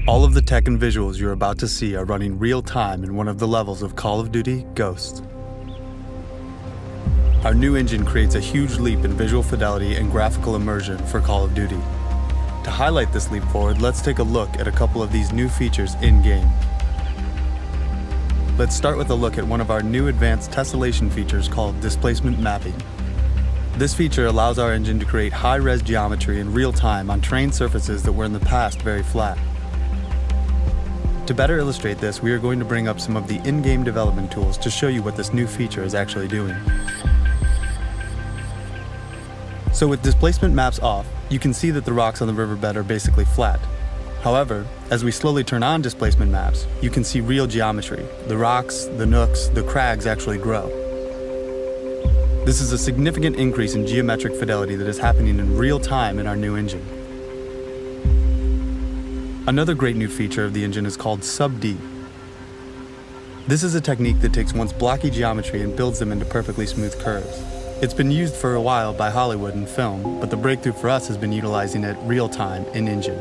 All of the tech and visuals you're about to see are running real-time in one of the levels of Call of Duty: Ghosts. Our new engine creates a huge leap in visual fidelity and graphical immersion for Call of Duty. To highlight this leap forward, let's take a look at a couple of these new features in-game. Let's start with a look at one of our new advanced tessellation features called displacement mapping. This feature allows our engine to create high-res geometry in real time on terrain surfaces that were in the past very flat. To better illustrate this, we are going to bring up some of the in-game development tools to show you what this new feature is actually doing. So with displacement maps off, you can see that the rocks on the riverbed are basically flat. However, as we slowly turn on displacement maps, you can see real geometry. The rocks, the nooks, the crags actually grow. This is a significant increase in geometric fidelity that is happening in real time in our new engine. Another great new feature of the engine is called sub-D. This is a technique that takes one's blocky geometry and builds them into perfectly smooth curves. It's been used for a while by Hollywood and film, but the breakthrough for us has been utilizing it real time in engine.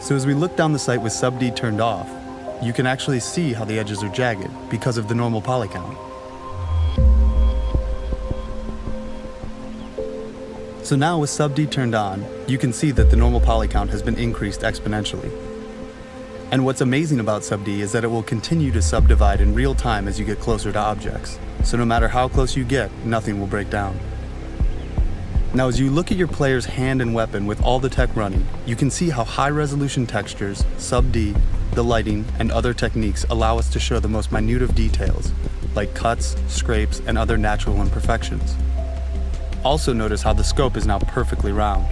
So as we look down the sight with sub-D turned off, you can actually see how the edges are jagged because of the normal poly count. So now with sub-D turned on, you can see that the normal poly count has been increased exponentially. And what's amazing about sub-D is that it will continue to subdivide in real time as you get closer to objects. So no matter how close you get, nothing will break down. Now as you look at your player's hand and weapon with all the tech running, you can see how high-resolution textures, sub-D, the lighting, and other techniques allow us to show the most minute of details, like cuts, scrapes, and other natural imperfections. Also notice how the scope is now perfectly round.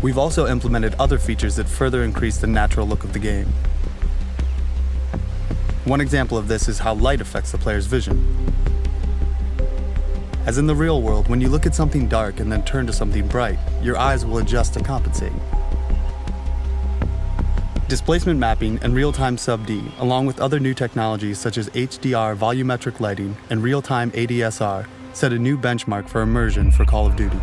We've also implemented other features that further increase the natural look of the game. One example of this is how light affects the player's vision. As in the real world, when you look at something dark and then turn to something bright, your eyes will adjust to compensate. Displacement mapping and real-time sub-D, along with other new technologies such as HDR volumetric lighting and real-time ADSR, set a new benchmark for immersion for Call of Duty.